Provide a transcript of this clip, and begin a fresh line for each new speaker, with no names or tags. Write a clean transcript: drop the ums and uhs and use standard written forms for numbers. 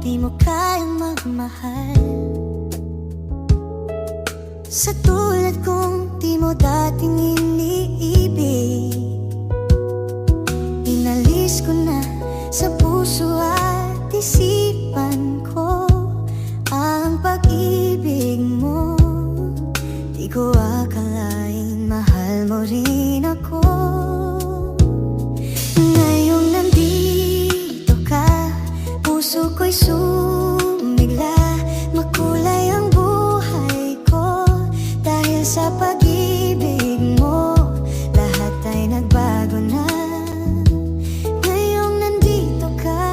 di mo kayang magmahal. Sa tulad kong di mo dating iniibig, inalis ko na sa puso at isipan ko ang pag-ibig mo. Di ko akalain mahal mo rin ako. Ngayong nandito ka, puso ko'y sumigla. Makulay ang buhay ko dahil sa pag-ibig mo. Lahat ay nagbago na ngayong nandito ka.